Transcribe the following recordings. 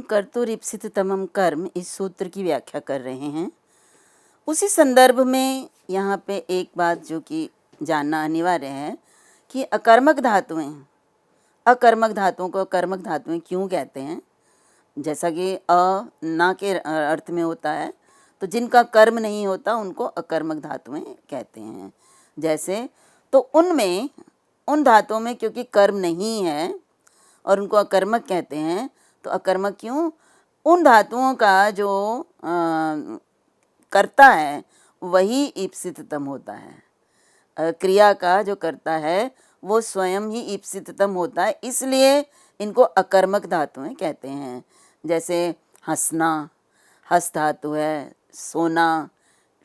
कर्तुरीप्सिततमं कर्म इस सूत्र की व्याख्या कर रहे हैं। उसी संदर्भ में यहाँ पे एक बात जो कि जानना अनिवार्य है कि अकर्मक धातुएं, अकर्मक धातुओं को कर्मक धातुएं क्यों कहते हैं। जैसा कि ना के अर्थ में होता है, तो जिनका कर्म नहीं होता उनको अकर्मक धातुएं कहते हैं। जैसे तो उनमें, उन धातुओं में क्योंकि कर्म नहीं है और उनको अकर्मक कहते हैं, तो अकर्मक क्यों, उन धातुओं का जो कर्ता है वही ईप्सिततम होता है। क्रिया का जो कर्ता है वो स्वयं ही ईप्सिततम होता है, इसलिए इनको अकर्मक धातुएं कहते हैं। जैसे हंसना, हस धातु है, सोना,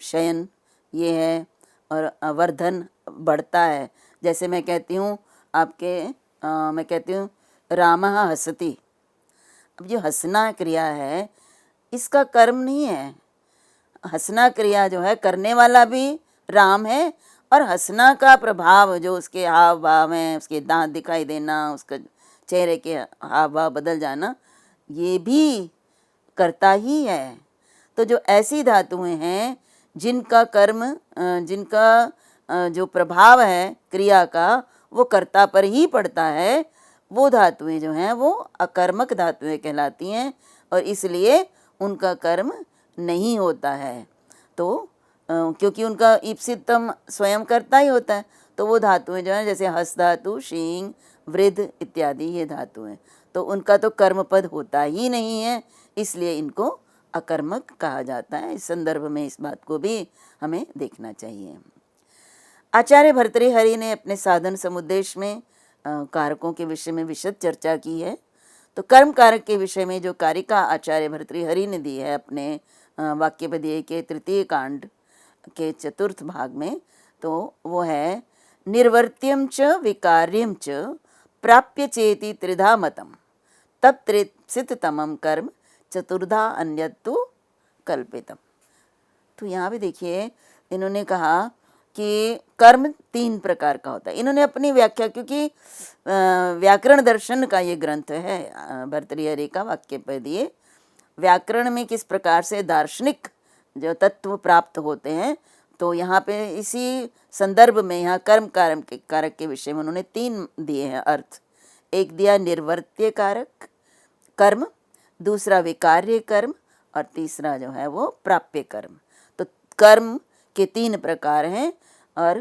शयन ये है, और वर्धन बढ़ता है। जैसे मैं कहती हूँ मैं कहती हूँ रामः हसति। अब जो हंसना क्रिया है इसका कर्म नहीं है। हंसना क्रिया जो है करने वाला भी राम है, और हंसना का प्रभाव जो उसके हाव भाव हैं, उसके दांत दिखाई देना, उसका चेहरे के हाव भाव बदल जाना, ये भी करता ही है। तो जो ऐसी धातुएं हैं जिनका कर्म, जिनका जो प्रभाव है क्रिया का वो कर्ता पर ही पड़ता है, वो धातुएं जो हैं वो अकर्मक धातुएं कहलाती हैं, और इसलिए उनका कर्म नहीं होता है। तो क्योंकि उनका ईप्सितम स्वयं करता ही होता है, तो वो धातुएं जो हैं जैसे हस धातु, शींग, वृद्ध इत्यादि ये धातुएं, तो उनका तो कर्मपद होता ही नहीं है, इसलिए इनको अकर्मक कहा जाता है। इस संदर्भ में इस बात को भी हमें देखना चाहिए। आचार्य भर्तृहरि ने अपने साधन समुद्देश्य में कारकों के विषय में विशद चर्चा की है। तो कर्म कारक के विषय में जो कारिका आचार्य भर्तृहरि ने दी है अपने वाक्यपदीय के तृतीय कांड के चतुर्थ भाग में, तो वो है निर्वर्त्यम च विकार्यम च प्राप्य चेति त्रिधा मतम तब त्रिप्सिततमं कर्म चतुर्धा अन्यत्तु कल्पितम। तो यहाँ भी देखिए इन्होंने कहा कि कर्म 3 प्रकार का होता है। इन्होंने अपनी व्याख्या, क्योंकि व्याकरण दर्शन का ये ग्रंथ है भर्तृहरि का वाक्यपदीय, व्याकरण में किस प्रकार से दार्शनिक जो तत्व प्राप्त होते हैं, तो यहाँ पे इसी संदर्भ में यहाँ कर्म कारक के विषय में उन्होंने 3 दिए हैं अर्थ। एक दिया निर्वर्त्य कारक कर्म, दूसरा विकार्य कर्म, और तीसरा जो है वो प्राप्य कर्म। तो कर्म के 3 प्रकार हैं, और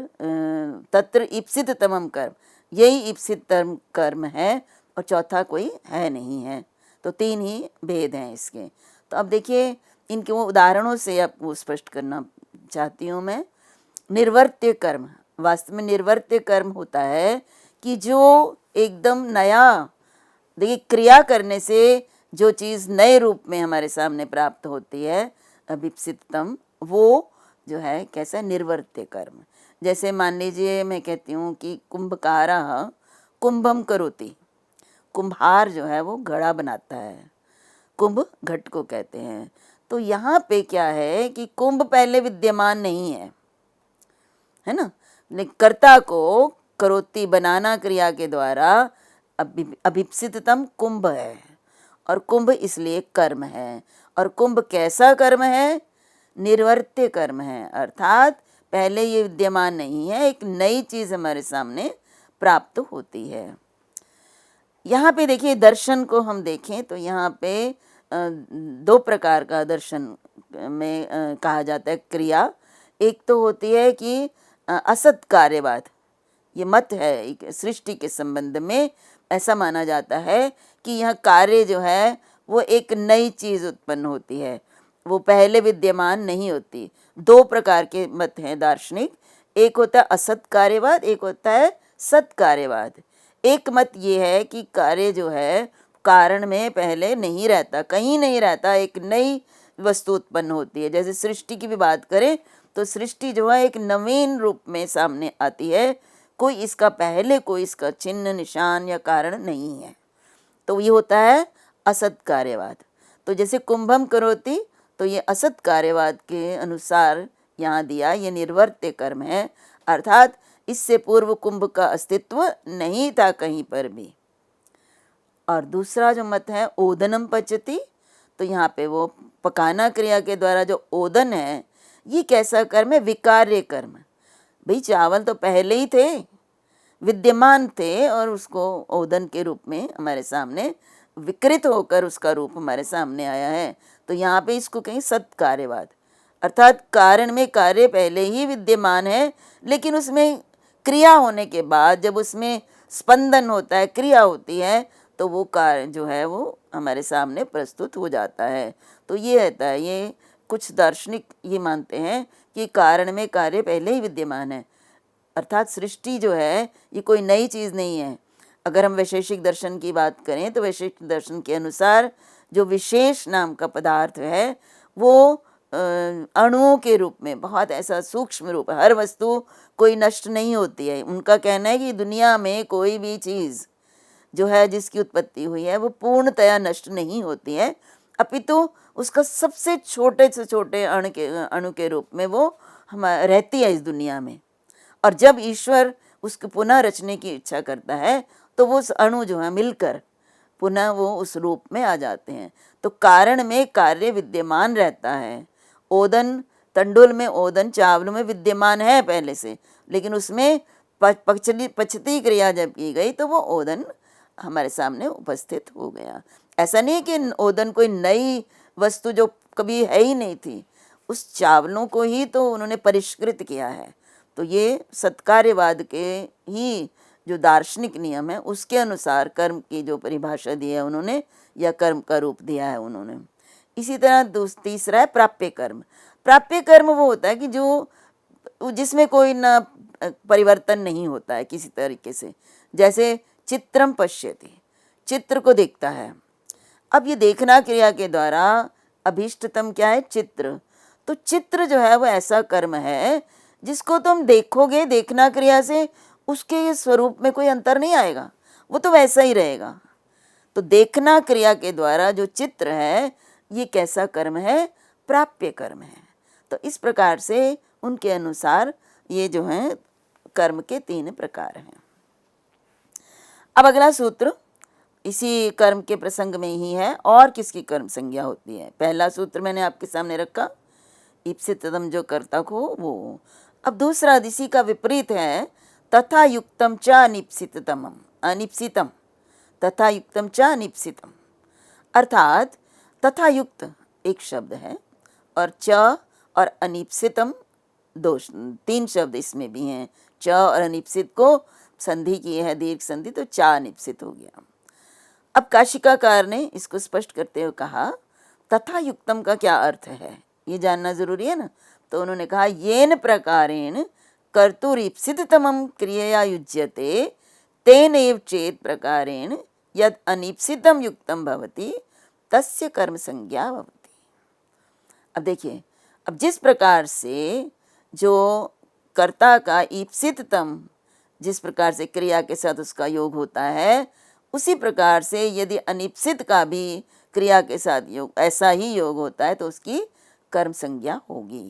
तत्र ईप्सिततमं कर्म, यही ईप्सिततम कर्म है और चौथा कोई है नहीं है। तो 3 ही भेद हैं इसके। तो अब देखिए इनके वो उदाहरणों से आपको स्पष्ट करना चाहती हूँ मैं। निर्वर्त्य कर्म, वास्तव में निर्वर्त्य कर्म होता है कि जो एकदम नया, देखिए क्रिया करने से जो चीज़ नए रूप में हमारे सामने प्राप्त होती है अभिप्सिततम, वो जो है कैसा निर्वर्त्य कर्म। जैसे मान लीजिए मैं कहती हूँ कि कुंभकारः कुंभम करोति, कुम्हार जो है वो घड़ा बनाता है, कुंभ घट को कहते हैं। तो यहाँ पे क्या है कि कुंभ पहले विद्यमान नहीं है ना, कर्ता को करोति बनाना क्रिया के द्वारा अभिप्सिततम कुंभ है, और कुंभ इसलिए कर्म है। और कुंभ कैसा कर्म है, निर्वर्त्य कर्म है, अर्थात पहले ये विद्यमान नहीं है, एक नई चीज़ हमारे सामने प्राप्त होती है। यहाँ पे देखिए दर्शन को हम देखें तो यहाँ पे 2 प्रकार का दर्शन में कहा जाता है क्रिया। एक तो होती है कि असत कार्यवाद, ये मत है एक सृष्टि के संबंध में, ऐसा माना जाता है कि यह कार्य जो है वो एक नई चीज़ उत्पन्न होती है, वो पहले विद्यमान नहीं होती। 2 प्रकार के मत हैं दार्शनिक, एक होता है असत कार्यवाद, एक होता है सत कार्यवाद। एक मत ये है कि कार्य जो है कारण में पहले नहीं रहता, कहीं नहीं रहता, एक नई वस्तु उत्पन्न होती है। जैसे सृष्टि की भी बात करें तो सृष्टि जो है एक नवीन रूप में सामने आती है, कोई इसका पहले कोई इसका चिन्ह निशान या कारण नहीं है, तो ये होता है असत कार्यवाद। तो जैसे कुंभम करोति, तो ये असत कार्यवाद के अनुसार यहाँ दिया, ये निर्वर्त्य कर्म है, अर्थात इससे पूर्व कुंभ का अस्तित्व नहीं था कहीं पर भी। और दूसरा जो मत है ओदनम पचति, तो यहाँ पे वो पकाना क्रिया के द्वारा जो ओदन है, ये कैसा कर्म है? विकार्य कर्म। भाई चावल तो पहले ही थे, विद्यमान थे, और उसको ओदन के रूप में हमारे सामने विकृत होकर उसका रूप हमारे सामने आया है। तो यहाँ पे इसको कहीं सत्कार्यवाद, अर्थात कारण में कार्य पहले ही विद्यमान है, लेकिन उसमें क्रिया होने के बाद जब उसमें स्पंदन होता है, क्रिया होती है, तो वो कार्य जो है वो हमारे सामने प्रस्तुत हो जाता है। तो ये रहता है, ये कुछ दार्शनिक ये मानते हैं कि कारण में कार्य पहले ही विद्यमान है, अर्थात सृष्टि जो है ये कोई नई चीज़ नहीं है। अगर हम वैशेषिक दर्शन की बात करें तो वैशेषिक दर्शन के अनुसार जो विशेष नाम का पदार्थ है वो अणुओं के रूप में बहुत ऐसा सूक्ष्म रूप है। हर वस्तु कोई नष्ट नहीं होती है। उनका कहना है कि दुनिया में कोई भी चीज़ जो है जिसकी उत्पत्ति हुई है वो पूर्णतया नष्ट नहीं होती है, अपितु उसका सबसे छोटे से छोटे अणु के रूप में वो हम रहती है इस दुनिया में। और जब ईश्वर उसको पुनः रचने की इच्छा करता है तो वो उस अणु जो है मिलकर पुनः वो उस रूप में आ जाते हैं। तो कारण में कार्य विद्यमान रहता है। ओदन, तंडुल में ओदन चावल में विद्यमान है पहले से, लेकिन उसमें पचती क्रिया जब की गई तो वो ओदन हमारे सामने उपस्थित हो गया। ऐसा नहीं कि ओदन कोई नई वस्तु जो कभी है ही नहीं थी, उस चावलों को ही तो उन्होंने परिष्कृत किया है। तो ये सत्कार्यवाद के ही जो दार्शनिक नियम है उसके अनुसार कर्म की जो परिभाषा दी है उन्होंने, या कर्म का रूप दिया है उन्होंने। इसी तरह तीसरा है प्राप्य कर्म। प्राप्य कर्म वो होता है कि जो जिसमें कोई ना परिवर्तन नहीं होता है किसी तरीके से, जैसे चित्रम पश्यति, चित्र को देखता है। अब ये देखना क्रिया के द्वारा अभीष्टतम क्या है? चित्र। तो चित्र जो है वो ऐसा कर्म है जिसको तुम देखोगे, देखना क्रिया से उसके स्वरूप में कोई अंतर नहीं आएगा, वो तो वैसा ही रहेगा। तो देखना क्रिया के द्वारा जो चित्र है ये कैसा कर्म है? प्राप्य कर्म है। तो इस प्रकार से उनके अनुसार ये जो हैं कर्म के 3 प्रकार हैं। अब अगला सूत्र इसी कर्म के प्रसंग में ही है, और किसकी कर्म संज्ञा होती है। पहला सूत्र मैंने आपके सामने रखा, ईप्सितम जो कर्ता को वो। अब दूसरा इसी का विपरीत है, तथा युक्तम च अनिप्सितम, अनिप्सितम, तथा युक्तम च अनिप्सितम। अर्थात तथा युक्त एक शब्द है और च और अनिप्सितम 3 शब्द इसमें भी हैं। च और अनिप्सित को संधि की है, दीर्घ संधि, तो चा अनिप्सित हो गया। अब काशिकाकार ने इसको स्पष्ट करते हुए कहा तथा युक्तम का क्या अर्थ है, ये जानना जरूरी है ना। तो उन्होंने कहा येन प्रकारेण कर्तुरीप्सिततमं क्रियया युज्यते तेन एव चेत प्रकारेण यद अनिप्सितम युक्तम भवति तस्य कर्म संज्ञा भवति। अब देखिए, अब जिस प्रकार से जो कर्ता का ईप्सिततम, जिस प्रकार से क्रिया के साथ उसका योग होता है, उसी प्रकार से यदि अनिप्सित का भी क्रिया के साथ योग ऐसा ही योग होता है तो उसकी कर्म संज्ञा होगी।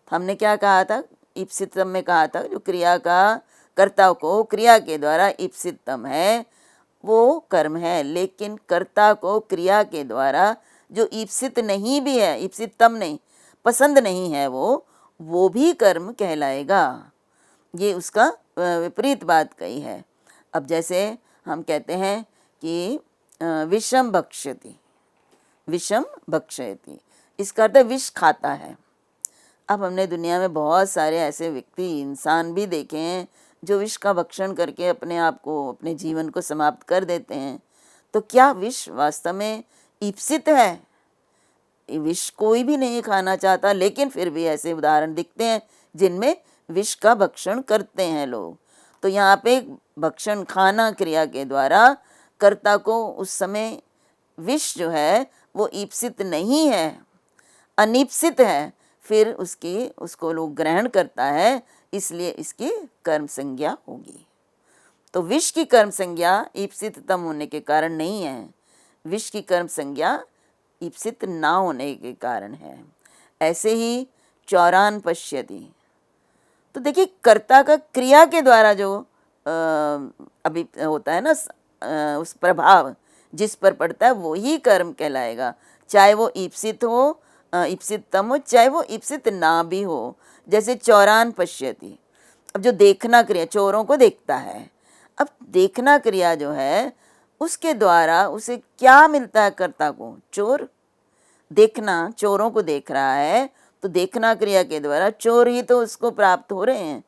तो हमने क्या कहा था? ईप्सितम में कहा था जो क्रिया का कर्ता को क्रिया के द्वारा ईप्सितम है वो कर्म है, लेकिन कर्ता को क्रिया के द्वारा जो ईप्सित नहीं भी है, ईप्सितम नहीं, पसंद नहीं है, वो भी कर्म कहलाएगा। ये उसका विपरीत बात कही है। अब जैसे हम कहते हैं कि विषम भक्ष्यति, विषम भक्षयति, इसका अर्थ विष खाता है। अब हमने दुनिया में बहुत सारे ऐसे व्यक्ति, इंसान भी देखे हैं जो विष का भक्षण करके अपने आप को, अपने जीवन को समाप्त कर देते हैं। तो क्या विष वास्तव में ईप्सित है? विष कोई भी नहीं खाना चाहता, लेकिन फिर भी ऐसे उदाहरण दिखते हैं जिनमें विष का भक्षण करते हैं लोग। तो यहाँ पे भक्षण खाना क्रिया के द्वारा कर्ता को उस समय विष जो है वो ईप्सित नहीं है, अनिप्सित है, फिर उसको लोग ग्रहण करता है, इसलिए इसकी कर्म संज्ञा होगी। तो विष की कर्म संज्ञा ईप्सिततम होने के कारण नहीं है, विष की कर्म संज्ञा ईप्सित ना होने के कारण है। ऐसे ही चौरान पश्यति, तो देखिए कर्ता का क्रिया के द्वारा जो अभी होता है ना, उस प्रभाव जिस पर पड़ता है वो ही कर्म कहलाएगा। चाहे वो ईप्सित हो, ईप्सितम हो, चाहे वो ईप्सित ना भी हो। जैसे चौरान पश्यति, अब जो देखना क्रिया, चोरों को देखता है। अब देखना क्रिया जो है उसके द्वारा उसे क्या मिलता है कर्ता को? चोर। देखना, चोरों को देख रहा है तो देखना क्रिया के द्वारा चोर ही तो उसको प्राप्त हो रहे हैं।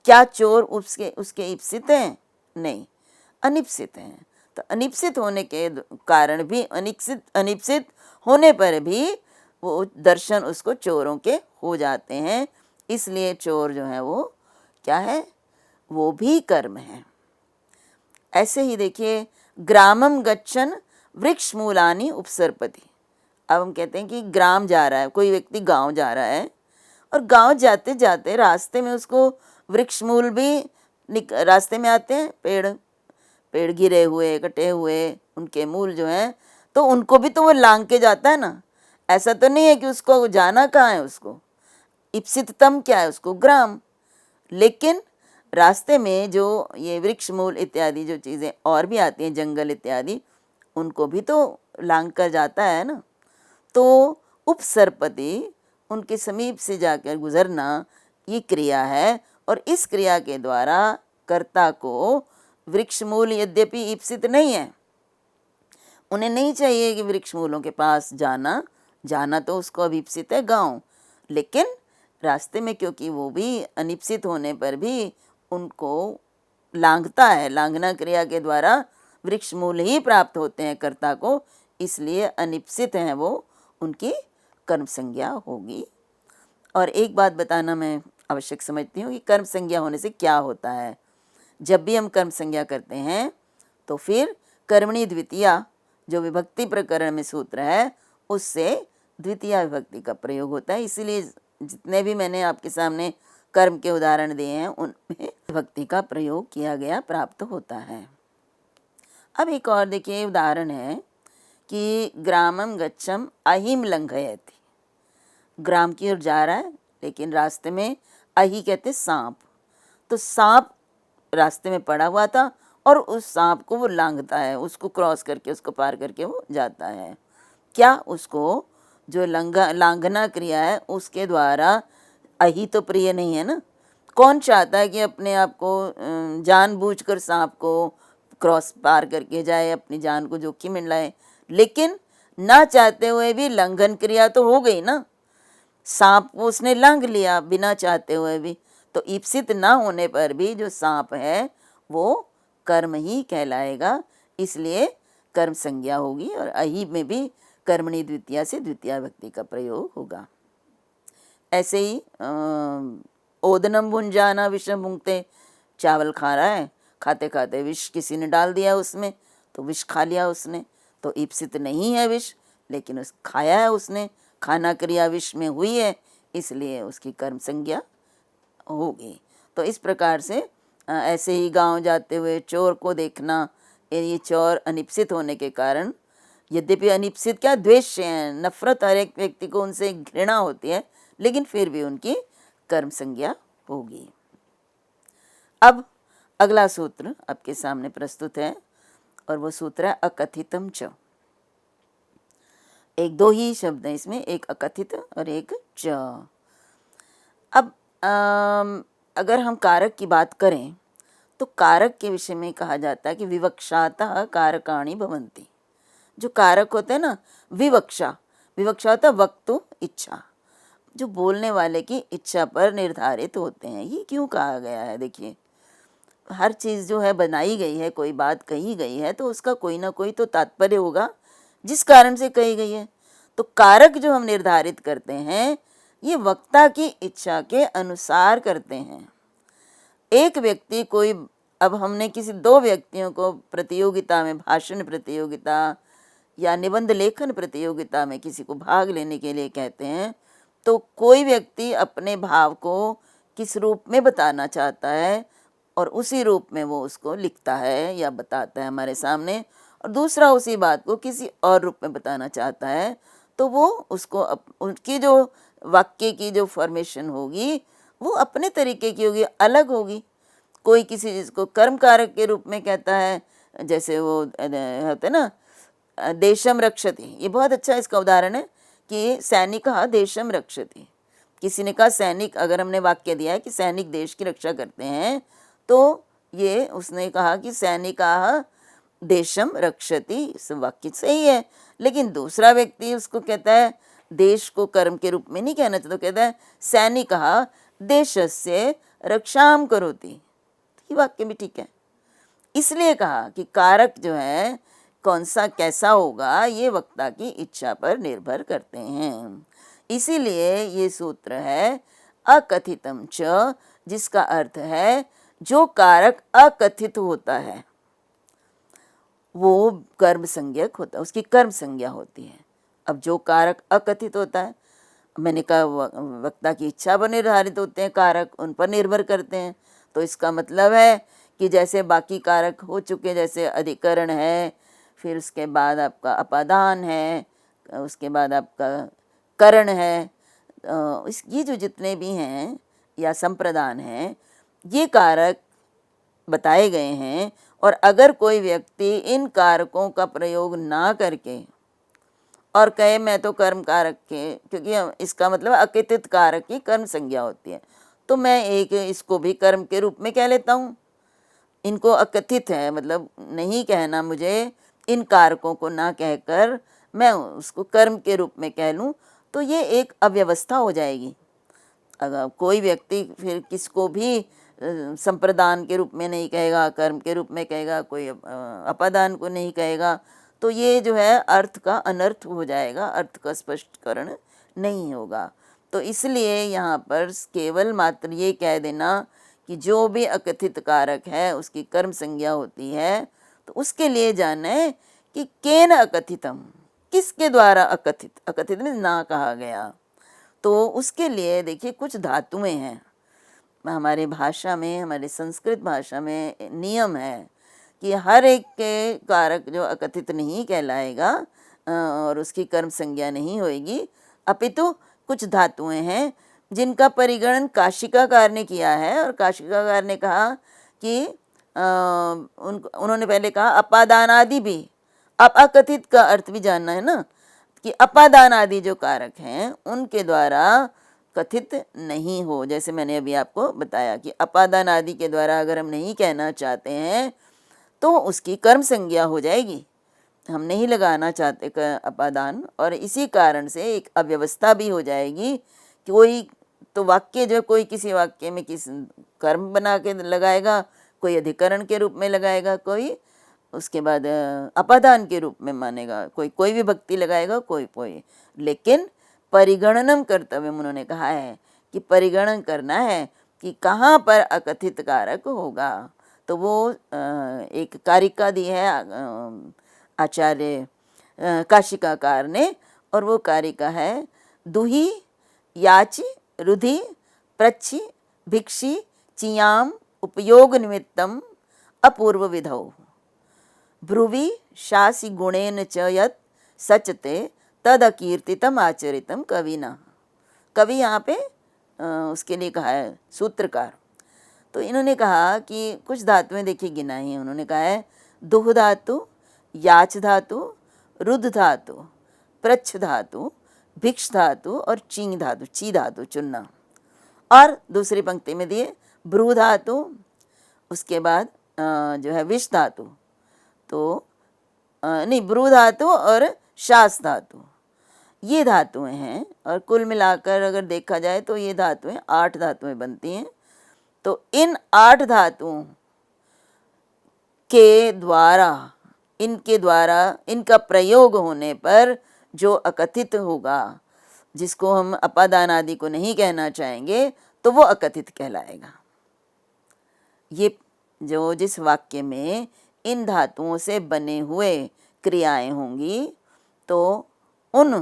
क्या चोर उसके उसके ईप्सित हैं? नहीं, अनिप्सित हैं। तो अनिप्सित होने के कारण भी, अनिप्सित होने पर भी वो दर्शन उसको चोरों के हो जाते हैं। इसलिए चोर जो है वो क्या है? वो भी कर्म है। ऐसे ही देखिए, ग्रामम गच्छन वृक्ष मूलानि उपसर्पति। अब हम कहते हैं कि ग्राम जा रहा है, कोई व्यक्ति गांव जा रहा है और गांव जाते जाते रास्ते में उसको वृक्ष मूल भी रास्ते में आते हैं। पेड़ पेड़ गिरे हुए, कटे हुए, उनके मूल जो हैं, तो उनको भी तो वो लांग के जाता है ना। ऐसा तो नहीं है कि उसको जाना कहाँ है, उसको ईप्सिततम क्या है, उसको ग्राम। लेकिन रास्ते में जो ये वृक्ष मूल इत्यादि जो चीज़ें और भी आती हैं, जंगल इत्यादि, उनको भी तो लांग कर जाता है ना। तो उपसर्पति, उनके समीप से जाकर गुजरना, ये क्रिया है। और इस क्रिया के द्वारा कर्ता को वृक्ष मूल यद्यपि ईप्सित नहीं है, उन्हें नहीं चाहिए कि वृक्ष मूलों के पास जाना तो उसको अभीप्सित है गांव, लेकिन रास्ते में क्योंकि वो भी अनिप्सित होने पर भी उनको लांघता है, लांघना क्रिया के द्वारा वृक्ष मूल ही प्राप्त होते हैं कर्ता को, इसलिए अनिप्सित हैं वो, उनकी कर्म संज्ञा होगी। और एक बात बताना मैं आवश्यक समझती हूँ कि कर्म संज्ञा होने से क्या होता है। जब भी हम कर्म संज्ञा करते हैं तो फिर कर्मणि द्वितीया, जो विभक्ति प्रकरण में सूत्र है, उससे द्वितीया विभक्ति का प्रयोग होता है। इसीलिए जितने भी मैंने आपके सामने कर्म के उदाहरण दिए हैं उनमें विभक्ति का प्रयोग किया गया प्राप्त होता है। अब एक और देखिए उदाहरण है कि ग्रामम गच्छम अहिम लंघयति। ग्राम की ओर जा रहा है लेकिन रास्ते में अहि कहते सांप, तो सांप रास्ते में पड़ा हुआ था और उस सांप को वो लांघता है, उसको क्रॉस करके, उसको पार करके वो जाता है। क्या उसको जो लांघना क्रिया है उसके द्वारा अहि तो प्रिय नहीं है ना। कौन चाहता है कि अपने आप को जानबूझकर सांप को क्रॉस पार करके जाए, अपनी जान को जोखिम में लाए? लेकिन ना चाहते हुए भी लंघन क्रिया तो हो गई ना, सांप को उसने लांघ लिया बिना चाहते हुए भी। तो ईप्सित ना होने पर भी जो सांप है वो कर्म ही कहलाएगा, इसलिए कर्म संज्ञा होगी। और अहि में भी कर्मणि द्वितीया से द्वितीया विभक्ति का प्रयोग होगा। ऐसे ही ओदनम भुंजाना विषम भुंगते, चावल खा रहा है, खाते खाते विष किसी ने डाल दिया उसमें, तो विष खा लिया उसने, तो ईप्सित नहीं है विष, लेकिन उस खाया है उसने, खाना क्रिया विष में हुई है, इसलिए उसकी कर्म संज्ञा होगी। तो इस प्रकार से ऐसे ही गांव जाते हुए चोर को देखना, ये चोर अनिप्सित होने के कारण, यद्यपि अनिप्सित क्या, द्वेष है, नफरत, हर एक व्यक्ति को उनसे घृणा होती है, लेकिन फिर भी उनकी कर्म संज्ञा होगी। अब अगला सूत्र आपके सामने प्रस्तुत है और वो सूत्र है अकथितम च। एक दो ही शब्द हैं इसमें, एक अकथित और एक च। अब अगर हम कारक की बात करें तो कारक के विषय में कहा जाता है कि विवक्षातः कारकाणि भवन्ति। जो कारक होते हैं ना, विवक्षा होता है वक्तु इच्छा, जो बोलने वाले की इच्छा पर निर्धारित होते हैं। ये क्यों कहा गया है? देखिए, हर चीज़ जो है बनाई गई है, कोई बात कही गई है तो उसका कोई ना कोई तो तात्पर्य होगा जिस कारण से कही गई है। तो कारक जो हम निर्धारित करते हैं ये वक्ता की इच्छा के अनुसार करते हैं। एक व्यक्ति कोई, अब हमने किसी दो व्यक्तियों को प्रतियोगिता में, भाषण प्रतियोगिता या निबंध लेखन प्रतियोगिता में किसी को भाग लेने के लिए कहते हैं, तो कोई व्यक्ति अपने भाव को किस रूप में बताना चाहता है और उसी रूप में वो उसको लिखता है या बताता है हमारे सामने, और दूसरा उसी बात को किसी और रूप में बताना चाहता है, तो वो उसको उनकी जो वाक्य की जो फॉर्मेशन होगी वो अपने तरीके की होगी, अलग होगी। कोई किसी चीज़ को कर्म कारक के रूप में कहता है, जैसे वो होते ना देशम रक्षति, ये बहुत अच्छा इसका उदाहरण है कि सैनिकः देशम रक्षति। किसी ने कहा सैनिक, अगर हमने वाक्य दिया है कि सैनिक देश की रक्षा करते हैं, तो ये उसने कहा कि सैनिकाः देशम रक्षति, इस वाक्य सही है। लेकिन दूसरा व्यक्ति उसको कहता है, देश को कर्म के रूप में नहीं कहना चाहता, तो कहता है सैनिकः देशस्य रक्षाम करोति। ये वाक्य भी ठीक है। इसलिए कहा कि कारक जो है कौन सा कैसा होगा, ये वक्ता की इच्छा पर निर्भर करते हैं। इसीलिए ये सूत्र है अकथितम च, जिसका अर्थ है जो कारक अकथित होता है वो कर्म संज्ञक होता है, उसकी कर्म संज्ञा होती है। अब जो कारक अकथित होता है, मैंने कहा वक्ता की इच्छा पर निर्धारित होते हैं कारक, उन पर निर्भर करते हैं। तो इसका मतलब है कि जैसे बाकी कारक हो चुके, जैसे अधिकरण है, फिर उसके बाद आपका अपादान है, उसके बाद आपका करण है, ये जो जितने भी हैं या संप्रदान हैं, ये कारक बताए गए हैं। और अगर कोई व्यक्ति इन कारकों का प्रयोग ना करके और कहे मैं तो कर्म कारक के, क्योंकि इसका मतलब अकथित कारक की कर्म संज्ञा होती है, तो मैं एक इसको भी कर्म के रूप में कह लेता हूँ। इनको अकथित है, मतलब नहीं कहना मुझे, इन कारकों को ना कहकर मैं उसको कर्म के रूप में कह लूँ, तो ये एक अव्यवस्था हो जाएगी। अगर कोई व्यक्ति फिर किसको भी संप्रदान के रूप में नहीं कहेगा, कर्म के रूप में कहेगा, कोई अपादान को नहीं कहेगा, तो ये जो है अर्थ का अनर्थ हो जाएगा, अर्थ का स्पष्टीकरण नहीं होगा। तो इसलिए यहाँ पर केवल मात्र ये कह देना कि जो भी अकथित कारक है उसकी कर्म संज्ञा होती है, तो उसके लिए जाना है कि केन अकथितम, किसके द्वारा अकथित, अकथित में ना कहा गया। तो उसके लिए देखिए कुछ धातुएं हैं हमारे भाषा में, हमारे संस्कृत भाषा में नियम है कि हर एक के कारक जो अकथित नहीं कहलाएगा और उसकी कर्म संज्ञा नहीं होएगी, अपितु कुछ धातुएं हैं जिनका परिगणन काशिकाकार ने किया है। और काशिकाकार ने कहा कि उन्होंने पहले कहा अपादानादि भी, अब अकथित का अर्थ भी जानना है ना, कि अपादान आदि जो कारक हैं उनके द्वारा कथित नहीं हो। जैसे मैंने अभी आपको बताया कि अपादान आदि के द्वारा अगर हम नहीं कहना चाहते हैं तो उसकी कर्म संज्ञा हो जाएगी, हम नहीं लगाना चाहते अपादान, और इसी कारण से एक अव्यवस्था भी हो जाएगी। कोई तो वाक्य जो कोई किसी वाक्य में किस कर्म बना के लगाएगा, कोई अधिकरण के रूप में लगाएगा, कोई उसके बाद अपादान के रूप में मानेगा, कोई विभक्ति लगाएगा, कोई। लेकिन परिगणनम कर्तव्य उन्होंने कहा है कि परिगणन करना है कि कहाँ पर अकथित कारक होगा। तो वो एक कारिका दी है आचार्य काशिकाकार ने, और वो कारिका है दुही याचि रुधि प्रच्छि भिक्षि चियाम उपयोग निमित्तम अपूर्व विधौ ब्रुवि शासि गुणेन च यत् सचते तद अकीर्तितम आचरितम कविना। कवि यहाँ पे उसके लिए कहा है सूत्रकार। तो इन्होंने कहा कि कुछ धातुएं देखिए गिनाई हैं। उन्होंने कहा है दुह धातु, याच धातु, रुद्ध धातु, प्रच्छ धातु, भिक्ष धातु और चींग धातु, ची धातु चुनना। और दूसरी पंक्ति में दिए भ्रू धातु, उसके बाद जो है विष धातु, तो नहीं भ्रू धातु और शास धातु, ये धातुएं हैं। और कुल मिलाकर अगर देखा जाए तो ये धातुएं 8 धातुएं बनती हैं। तो इन 8 धातुओं के द्वारा, इनके द्वारा, इनका प्रयोग होने पर जो अकथित होगा, जिसको हम अपादान आदि को नहीं कहना चाहेंगे, तो वो अकथित कहलाएगा। ये जो जिस वाक्य में इन धातुओं से बने हुए क्रियाएं होंगी, तो उन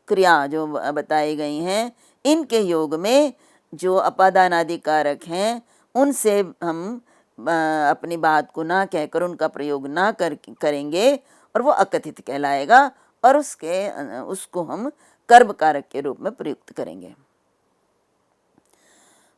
क्रिया जो बताई गई हैं, इनके योग में जो अपादान आदि कारक हैं, उनसे हम अपनी बात को ना कहकर उनका प्रयोग ना करेंगे और वो अकथित कहलाएगा, और उसको हम कर्म कारक के रूप में प्रयुक्त करेंगे।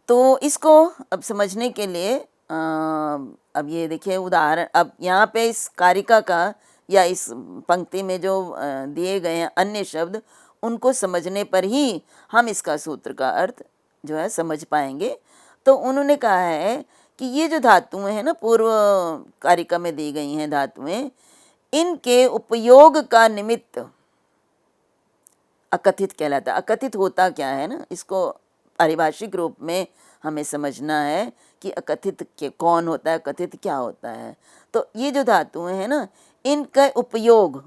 तो इसको अब समझने के लिए अब ये देखिए उदाहरण, अब यहाँ पे इस कारिका का या इस पंक्ति में जो दिए गए हैं अन्य शब्द, उनको समझने पर ही हम इसका सूत्र का अर्थ जो है समझ पाएंगे। तो उन्होंने कहा है कि ये जो धातुएं हैं ना, पूर्व कारिका में दी गई हैं धातुएं, इनके उपयोग का निमित्त अकथित कहलाता है। अकथित होता क्या है ना, इसको पारिभाषिक रूप में हमें समझना है कि अकथित के कौन होता है, कथित क्या होता है। तो ये जो धातुएं हैं ना, इनका उपयोग,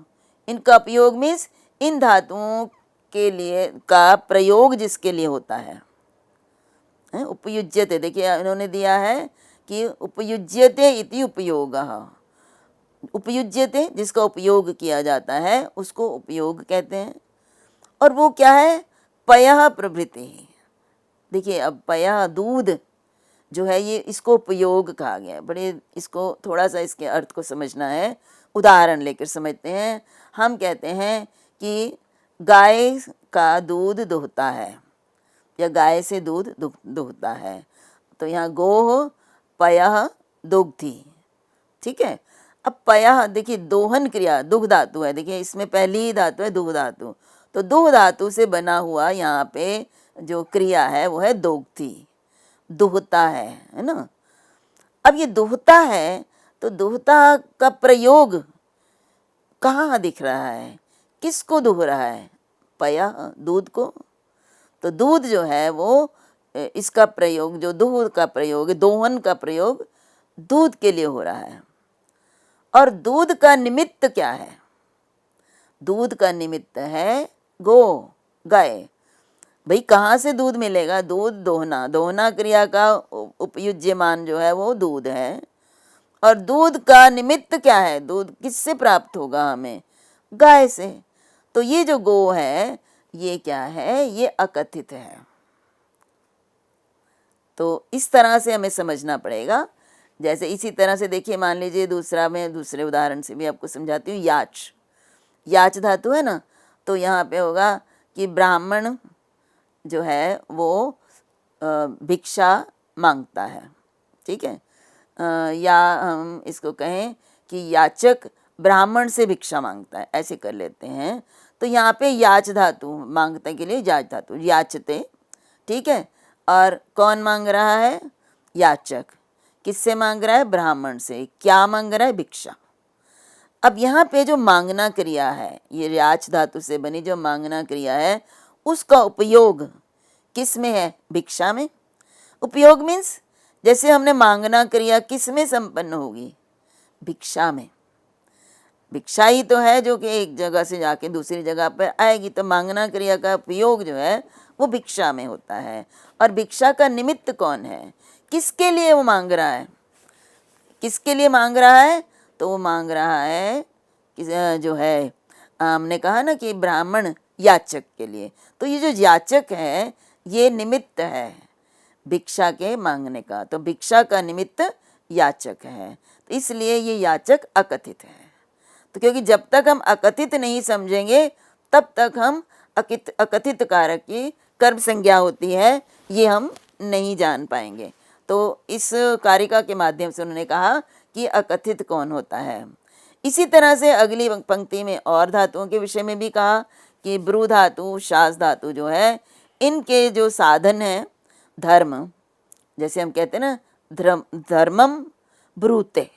इनका उपयोग मीन्स इन धातुओं के लिए का प्रयोग जिसके लिए होता है, उपयुज्यते। देखिए इन्होंने दिया है कि उपयुज्यते इति उपयोगः। उपयुज्यते जिसका उपयोग किया जाता है उसको उपयोग कहते हैं। और वो क्या है, पयः प्रभृति। देखिए अब पयः दूध जो है, ये इसको उपयोग कहा गया है। बड़े इसको थोड़ा सा इसके अर्थ को समझना है, उदाहरण लेकर समझते हैं। हम कहते हैं कि गाय का दूध दुहता है या गाय से दूध दुहता है, तो यहाँ गोः पयः दुग्धी, ठीक है। अब पयः देखिए दोहन क्रिया, दुह धातु है, देखिए इसमें पहली ही धातु है दुह धातु, तो दुह धातु से बना हुआ यहाँ पे जो क्रिया है वो है दोग्धी, दुहता है ना। अब ये दुहता है तो दुहता का प्रयोग कहाँ दिख रहा है, किसको दुह रहा है, पयः दूध को। तो दूध जो है वो इसका प्रयोग, जो दुह का प्रयोग, दोहन का प्रयोग दूध के लिए हो रहा है। और दूध का निमित्त क्या है, दूध का निमित्त है गो, गाय। भाई कहाँ से दूध मिलेगा, दूध दोहना, दोहना क्रिया का उपयुज्यमान जो है वो दूध है। और दूध का निमित्त क्या है, दूध किससे प्राप्त होगा हमें, गाय से। तो ये जो गो है ये क्या है, ये अकथित है। तो इस तरह से हमें समझना पड़ेगा। जैसे इसी तरह से देखिए, मान लीजिए दूसरा, मैं दूसरे उदाहरण से भी आपको समझाती हूँ। याच, याच धातु है ना, तो यहाँ पे होगा कि ब्राह्मण जो है वो भिक्षा मांगता है, ठीक है। या हम इसको कहें कि याचक ब्राह्मण से भिक्षा मांगता है, ऐसे कर लेते हैं। तो यहाँ पे याच धातु, मांगते के लिए याच धातु, याचते, ठीक है। और कौन मांग रहा है, याचक। किससे मांग रहा है, ब्राह्मण से। क्या मांग रहा है, भिक्षा। अब यहाँ पे जो मांगना क्रिया है, ये याच धातु से बनी जो मांगना क्रिया है, उसका उपयोग किस में है, भिक्षा में। उपयोग मीन्स जैसे हमने मांगना क्रिया किस में संपन्न होगी, भिक्षा में। भिक्षा ही तो है जो कि एक जगह से जाके दूसरी जगह पर आएगी, तो मांगना क्रिया का उपयोग जो है वो भिक्षा में होता है। और भिक्षा का निमित्त कौन है, किसके लिए वो मांग रहा है, किसके लिए मांग रहा है, तो वो मांग रहा है जो है, हमने कहा ना कि ब्राह्मण याचक के लिए। तो ये जो याचक है ये निमित्त है भिक्षा के मांगने का, तो भिक्षा का निमित्त याचक है, तो इसलिए ये याचक अकथित है। तो क्योंकि जब तक हम अकथित नहीं समझेंगे तब तक हम अकथित कारक की कर्म संज्ञा होती है ये हम नहीं जान पाएंगे। तो इस कारिका के माध्यम से उन्होंने कहा कि अकथित कौन होता है। इसी तरह से अगली पंक्ति में और धातुओं के विषय में भी कहा कि ब्रू धातु, शास धातु जो है, इनके जो साधन है धर्म, जैसे हम कहते हैं ना धर्मम ब्रूते,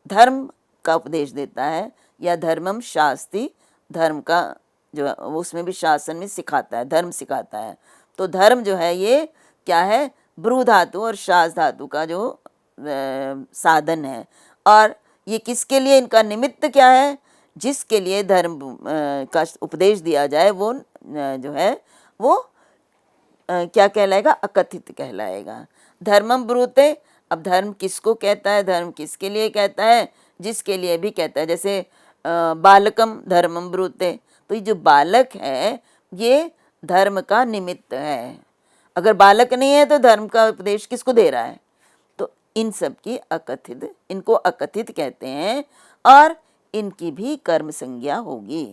धर्म का उपदेश देता है, या धर्मम शास्ति, धर्म का जो है उसमें भी शासन में सिखाता है, धर्म सिखाता है। तो धर्म जो है ये क्या है, ब्रू धातु और शास धातु का जो साधन है। और ये किसके लिए, इनका निमित्त क्या है, जिसके लिए धर्म का उपदेश दिया जाए वो जो है वो क्या कहलाएगा, अकथित कहलाएगा। धर्मम ब्रूते, अब धर्म किसको कहता है, धर्म किसके लिए कहता है, जिसके लिए भी कहता है। जैसे बालकम धर्मम ब्रूते, तो ये जो बालक है ये धर्म का निमित्त है। अगर बालक नहीं है तो धर्म का उपदेश किसको दे रहा है, तो इन सब की अकथित, इनको अकथित कहते हैं। और इनकी भी कर्म संज्ञा होगी,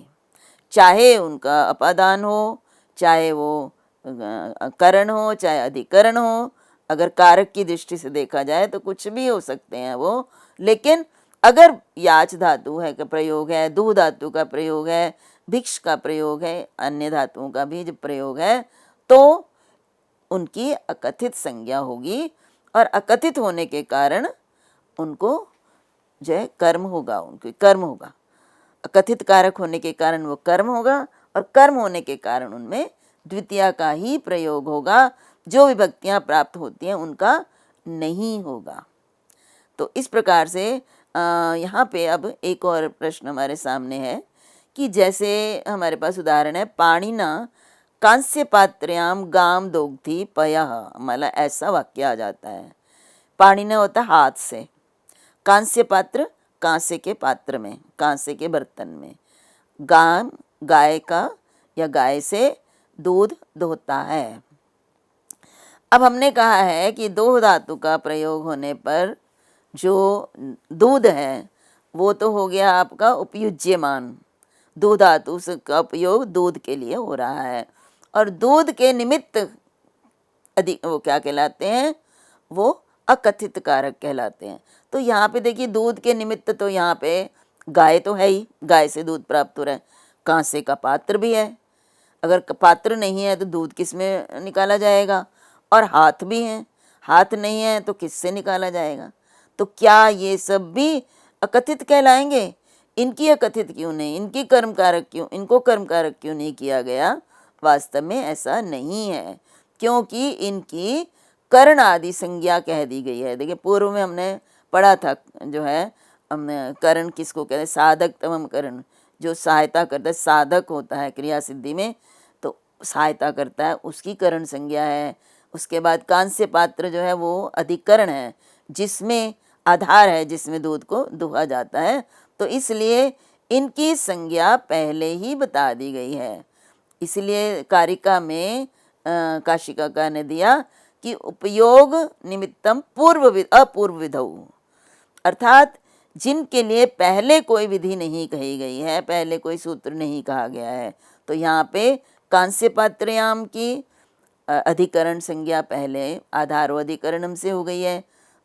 चाहे उनका अपादान हो, चाहे वो करण हो, चाहे अधिकरण हो। अगर कारक की दृष्टि से देखा जाए तो कुछ भी हो सकते हैं वो, लेकिन अगर याच धातु है का प्रयोग है, दू धातु का प्रयोग है, भिक्ष का प्रयोग है, अन्य धातुओं का भी जो प्रयोग है, तो उनकी अकथित संज्ञा होगी और अकथित होने के कारण उनको जो है कर्म होगा, उनके कर्म होगा। अकथित कारक होने के कारण वो कर्म होगा और कर्म होने के कारण उनमें द्वितीया का ही प्रयोग होगा, जो विभक्तियां प्राप्त होती हैं उनका नहीं होगा। तो इस प्रकार से यहाँ पे अब एक और प्रश्न हमारे सामने है कि जैसे हमारे पास उदाहरण है, पाणिना कांस्य पात्र्याम गाम दोग्धी पयः, हमारा ऐसा वाक्य आ जाता है। पाणिना होता है हाथ से, कांस्य पात्र कांसे के पात्र में, कांसे के बर्तन में, गाम गाय का या गाय से दूध दोहता है। अब हमने कहा है कि दो धातु का प्रयोग होने पर जो दूध है वो तो हो गया आपका उपयुज्यमान, दो धातु का उपयोग दूध के लिए हो रहा है, और दूध के निमित्त अधिक वो क्या कहलाते हैं, वो अकथित कारक कहलाते हैं। तो यहाँ पे देखिए दूध के निमित्त तो यहाँ पे गाय तो है ही, गाय से दूध प्राप्त हो रहा है, कांसे का पात्र भी है, अगर पात्र नहीं है तो दूध किस में निकाला जाएगा, और हाथ भी हैं, हाथ नहीं है तो किससे निकाला जाएगा। तो क्या ये सब भी अकथित कहलाएंगे? इनकी अकथित क्यों नहीं, इनकी कर्म कारक क्यों, इनको कर्म कारक क्यों नहीं किया गया? वास्तव में ऐसा नहीं है, क्योंकि इनकी कर्ण आदि संज्ञा कह दी गई है। देखिए पूर्व में हमने पढ़ा था जो है, हमने कर्ण किसको कहते हैं, साधक तमम कर्ण, जो सहायता करता है, साधक होता है क्रिया सिद्धि में तो सहायता करता है, उसकी कर्ण संज्ञा है। उसके बाद कांस्य पात्र जो है वो अधिकरण है, जिसमें आधार है, जिसमें दूध को दुहा जाता है, तो इसलिए इनकी संज्ञा पहले ही बता दी गई है। इसलिए कारिका में काशिका ने दिया कि उपयोग निमित्तम अपूर्व विधौ, अर्थात जिनके लिए पहले कोई विधि नहीं कही गई है, पहले कोई सूत्र नहीं कहा गया है। तो यहाँ पे कांस्य पात्रयाम की अधिकरण संज्ञा पहले आधारो अधिकरणम से हो गई है,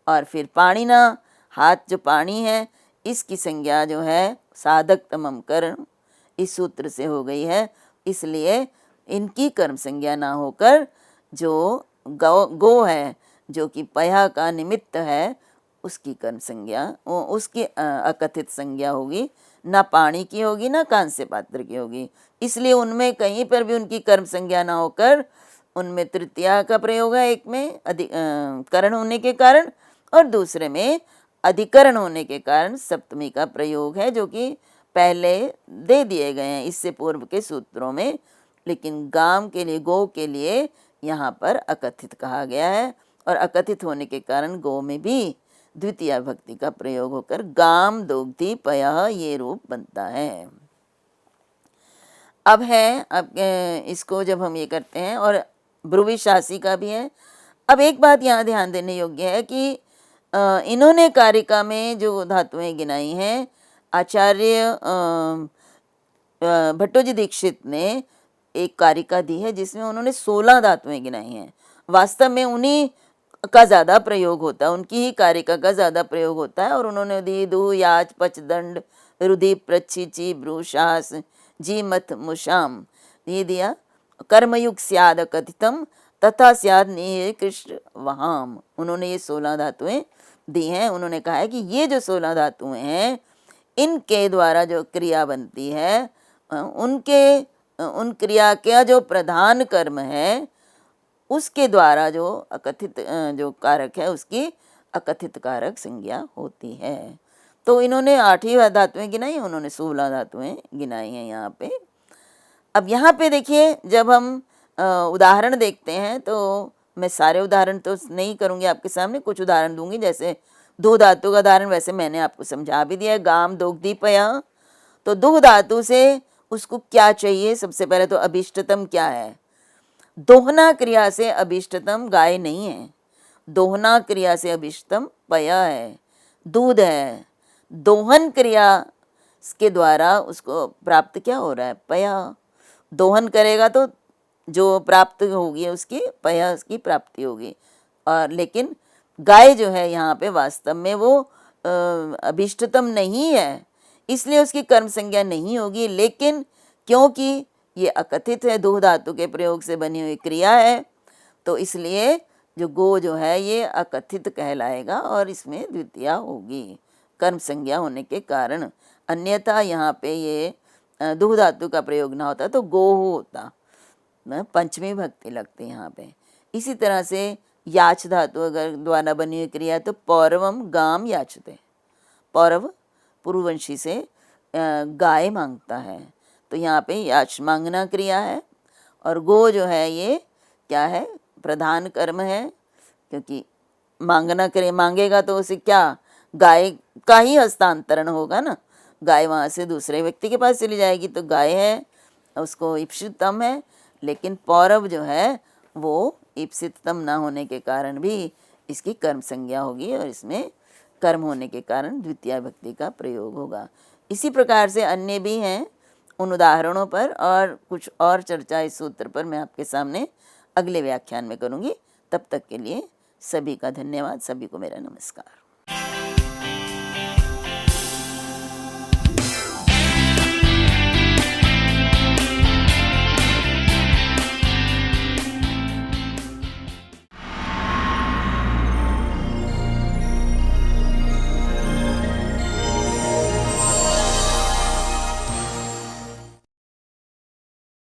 और फिर पाणिना हाथ जो पाणी है इसकी संज्ञा जो है साधक तमम कर्ण इस सूत्र से हो गई है। इसलिए इनकी कर्म संज्ञा ना होकर जो गो है, जो कि पया का निमित्त है, उसकी कर्म संज्ञा, उसकी अकथित संज्ञा होगी, ना पाणी की होगी ना कांस्य पात्र की होगी। इसलिए उनमें कहीं पर भी उनकी कर्म संज्ञा ना होकर उनमें तृतीया का प्रयोग है, एक में करण होने के कारण और दूसरे में अधिकरण होने के कारण सप्तमी का प्रयोग है, जो कि पहले दे दिए गए हैं इससे पूर्व के सूत्रों में। लेकिन गाम के लिए, गो के लिए यहाँ पर अकथित कहा गया है, और अकथित होने के कारण गो में भी द्वितीय भक्ति का प्रयोग होकर गाम दोग्धी पयः ये रूप बनता है। अब इसको जब हम ये करते हैं, और ब्रुवी शासी का भी है। अब एक बात यहाँ ध्यान देने योग्य है कि इन्होंने कारिका में जो धातुएं गिनाई हैं, आचार्य भट्टोजी दीक्षित ने एक कारिका दी है जिसमें उन्होंने 16 धातुएं गिनाई हैं। वास्तव में उन्हीं का ज़्यादा प्रयोग होता है, उनकी ही कारिका का ज़्यादा प्रयोग होता है, और उन्होंने दी दु याच पच दंड रुधि प्रच्छिची ब्रूशास जी मत मुशाम ये दिया। कर्मयुग स्याद कथितम तथा स्याद निह कृष्ण वहाम, उन्होंने ये 16 धातुएं दी हैं। उन्होंने कहा है कि ये जो 16 धातुएं हैं इनके द्वारा जो क्रिया बनती है, उन क्रिया का जो प्रधान कर्म है उसके द्वारा जो अकथित जो कारक है उसकी अकथित कारक संज्ञा होती है। तो इन्होंने 8 ही धातुएं गिनाई, उन्होंने 16 धातुएं गिनाई हैं यहाँ पे। अब यहाँ पे देखिए, जब हम उदाहरण देखते हैं तो मैं सारे उदाहरण तो नहीं करूँगी आपके सामने, कुछ उदाहरण दूंगी। जैसे दो धातु का उदाहरण वैसे मैंने आपको समझा भी दिया है, गाम दोग्धी पयः। तो दो धातु से उसको क्या चाहिए? सबसे पहले तो अभिष्टतम क्या है? दोहना क्रिया से अभिष्टतम गाय नहीं है, दोहना क्रिया से अभिष्टतम पयः है, दूध है। दोहन क्रिया के द्वारा उसको प्राप्त क्या हो रहा है? पयः। दोहन करेगा तो जो प्राप्त होगी उसकी पयः की प्राप्ति होगी। और लेकिन गाय जो है यहाँ पे वास्तव में वो अभिष्टतम नहीं है, इसलिए उसकी कर्म संज्ञा नहीं होगी। लेकिन क्योंकि ये अकथित है, दो धातु के प्रयोग से बनी हुई क्रिया है, तो इसलिए जो गो जो है ये अकथित कहलाएगा और इसमें द्वितीया होगी कर्म संज्ञा होने के कारण। अन्यथा यहाँ पे ये दो धातु का प्रयोग ना होता तो गो होता, पंचमी भक्ति लगती यहाँ पे। इसी तरह से याच धातु अगर द्वारा बनी हुई क्रिया तो पौरवम गाम याचते, पौरव पूर्ववंशी से गाय मांगता है, तो यहाँ पे याच मांगना क्रिया है और गो जो है ये क्या है, प्रधान कर्म है, क्योंकि मांगना करे, मांगेगा तो उसे क्या, गाय का ही हस्तांतरण होगा ना, गाय वहाँ से दूसरे व्यक्ति के पास चली जाएगी, तो गाय है उसको ईप्सितम है। लेकिन पौरव जो है वो ईप्सितम ना होने के कारण भी इसकी कर्म संज्ञा होगी और इसमें कर्म होने के कारण द्वितीय भक्ति का प्रयोग होगा। इसी प्रकार से अन्य भी हैं, उन उदाहरणों पर और कुछ और चर्चा इस सूत्र पर मैं आपके सामने अगले व्याख्यान में करूँगी। तब तक के लिए सभी का धन्यवाद, सभी को मेरा नमस्कार।